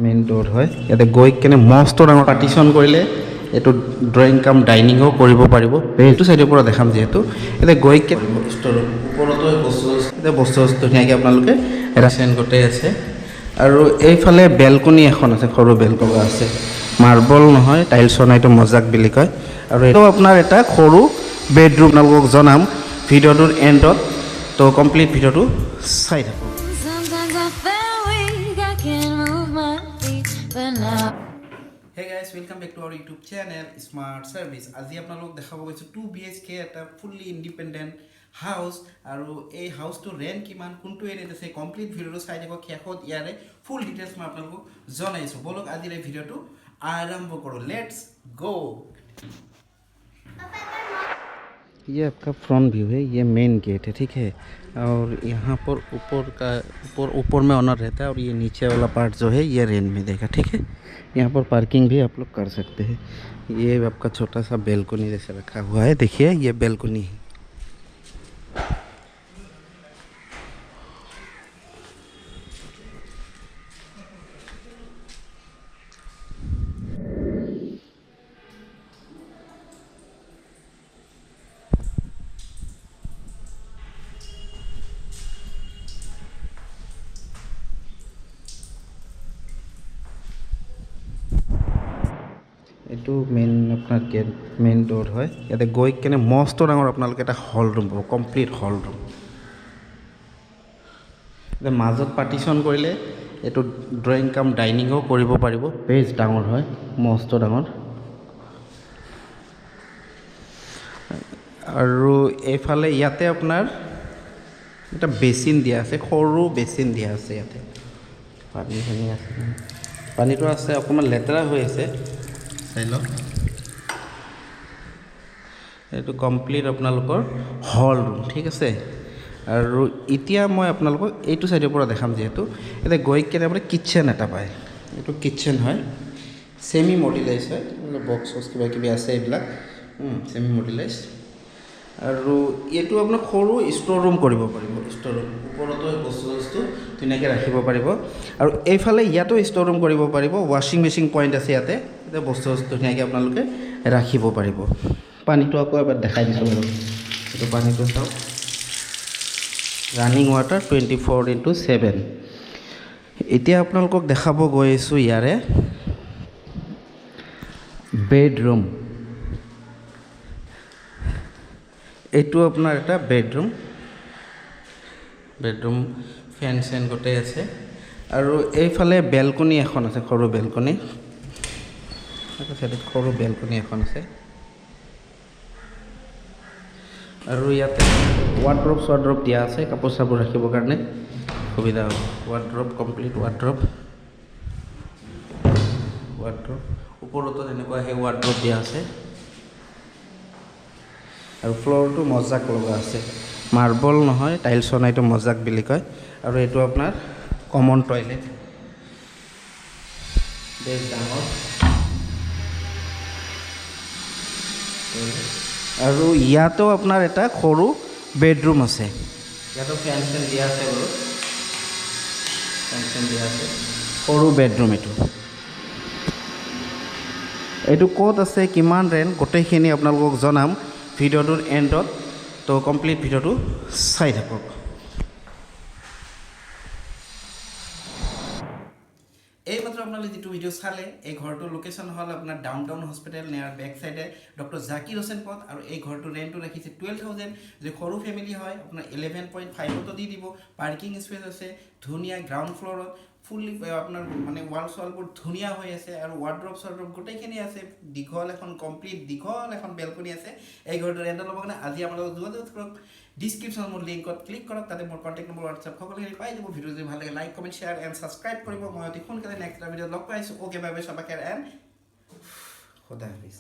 Main ডোৰ হয় ইয়াতে গৈ কেনে মস্ত ডাঙৰ পাৰ্টিশ্যন কৰিলে এইটো ড্ৰয়িং কাম ডাইনিঙো কৰিব পাৰিব এইটো চাইডৰ পৰা দেখাম যিহেতু ইয়াতে গৈ কেনে ষ্ট'ৰ ওপৰতো বস্তু ধুনীয়াকৈ আপোনালোকে ৰাচেন গোটেই আছে আৰু এইফালে বেলকনি এখন আছে সৰু বেলকনি আছে মাৰ্বল নহয় টাইলছৰ নাই এইটো মজাক বুলি কয় আৰু এইটো আপোনাৰ এটা সৰু বেডৰুম আপোনালোকক জনাম ভিডিঅ'টোৰ এণ্ডত তো কমপ্লিট ভিডিঅ'টো চাই থাকক Hey guys, welcome back to our YouTube channel Smart Service. আজি আপোনালোক দেখাব গৈছো 2 BHK এটা fully independent house আৰু এই হাউসটো ৰেন্ট কিমান কোনটো এৰিয়াত আছে কমপ্লিট ভিডিঅ'টো চাই থাকক শেষত ইয়াৰে ফুল ডিটেইলছ মই আপোনালোকক জনাইছো বলক আজিৰ এই ভিডিঅ'টো আৰম্ভ কৰো লেটস গো ये आपका फ्रंट व्यू है ये मेन गेट है ठीक है और यहाँ पर ऊपर में ऑनर रहता है और ये नीचे वाला पार्ट जो है ये रेंट में देगा ठीक है यहाँ पर पार्किंग भी आप लोग कर सकते हैं ये आपका छोटा सा बेलकोनी जैसे रखा हुआ है देखिए ये बेलकोनी है এইটো মেইন আপোনাৰ গেট মেইন ডোৰ হয় ইয়াতে গৈ কেনে মস্ত ডাঙৰ আপোনালোকে এটা হল ৰুম পাব কমপ্লিট হল ৰুম এতিয়া মাজত পাৰ্টিশ্যন কৰিলে এইটো ড্ৰয়িং কাম ডাইনিঙো কৰিব পাৰিব বেছ ডাঙৰ হয় মস্ত ডাঙৰ আৰু এইফালে ইয়াতে আপোনাৰ এটা বেচিন দিয়া আছে সৰু বেচিন দিয়া আছে ইয়াতে পানী আছে পানীটো আছে অকণমান লেতেৰা হৈ আছে চাই লওক এইটো কমপ্লিট আপোনালোকৰ হল ৰুম ঠিক আছে আৰু এতিয়া মই আপোনালোকক এইটো চাইডৰ পৰা দেখাম যিহেতু এতিয়া গৈ কেনে আপোনাৰ কিটচেন এটা পায় এইটো কিটচেন হয় ছেমি মডিউলাইজ হয় বক্স কিবা কিবি আছে এইবিলাক ছেমি মডিউলাইজ আৰু এইটো আপোনাৰ সৰু ষ্ট'ৰ ৰুম কৰিব পাৰিব ষ্ট'ৰ ৰুম ওপৰতো বস্তু ধুনীয়াকৈ ৰাখিব পাৰিব আৰু এইফালে ইয়াতো ষ্ট'ৰ ৰুম কৰিব পাৰিব ৱাশ্বিং মেচিন পইণ্ট আছে ইয়াতে এতিয়া বস্তু ধুনীয়াকৈ আপোনালোকে ৰাখিব পাৰিব পানীটো আকৌ এবাৰ দেখাই দিছোঁ বাৰু এইটো পানীটো চাওক ৰানিং ৱাটাৰ 24/7 এতিয়া আপোনালোকক দেখাব গৈ আছোঁ ইয়াৰে বেডৰুম এইটো আপোনাৰ এটা বেডৰুম ফেন চেন গোটেই আছে আৰু এইফালে বেলকনি এখন আছে সৰু বেলকনি সৰু বেলকনি এখন আছে আৰু ইয়াতে ৱাৰ্ড্ৰপ দিয়া আছে কাপোৰ চাপোৰ ৰাখিবৰ কাৰণে সুবিধা হ'ব ৱাৰ্ড্ৰপ কমপ্লিট ৱাৰ্ড্ৰপ ওপৰতো তেনেকুৱা সেই ৱাৰ্ড্ৰপ দিয়া আছে আৰু ফ্ল'ৰটো মজাক লগা আছে মাৰ্বল নহয় টাইলছৰ নাই এইটো মজাক বুলি কয় আৰু এইটো আপোনাৰ কমন টয়লেট বেছ ডাঙৰ আৰু ইয়াতো আপোনাৰ এটা সৰু বেডৰুম আছে ইয়াতো ফেন চেন দিয়া আছে বাৰু সৰু বেডৰুম এইটো ক'ত আছে কিমান ৰেণ্ট গোটেইখিনি আপোনালোকক জনাম ভিডিঅ'টোৰ এণ্ডত তো কমপ্লিট ভিডিঅ'টো চাই থাকক এইমাত্ৰ আপোনালোকে যিটো ভিডিঅ' চালে এই ঘৰটোৰ লোকেশ্যন হ'ল আপোনাৰ ডাউনটাউন হস্পিটেল নিয়াৰ বেক চাইডে ডক্টৰ জাকিৰ হোসেন পথ আৰু এই ঘৰটোৰ ৰেণ্টটো ৰাখিছে 12,000 যদি সৰু ফেমিলি হয় আপোনাৰ 11.5 দি দিব পাৰ্কিং স্পেচ আছে ধুনীয়া গ্ৰাউণ্ড ফ্ল'ৰত ফুল্লি আপোনাৰ মানে ৱাল চৱালবোৰ ধুনীয়া হৈ আছে আৰু ৱাৰ্ড্ৰপ গোটেইখিনি আছে কমপ্লিট দীঘল এখন বেলকনি আছে এই ঘৰটোৰ ৰেণ্টৰ ল'ব কাৰণে আজি আপোনালোকক যোগাযোগ কৰক ডিছক্ৰিপশ্যন মোৰ লিংকত ক্লিক কৰক তাতে মোৰ কণ্টেক্ট নম্বৰ হোৱাটছআপ সকলোখিনি পাই যাব ভিডিঅ' যদি ভাল লাগে like comment share and subscribe কৰিব মই অতি সোনকালে নেক্সট ভিডিঅ'ত লগ পাইছোঁ অ'কে বাই বাই সবাইকে এণ্ড খোদা হাফিজ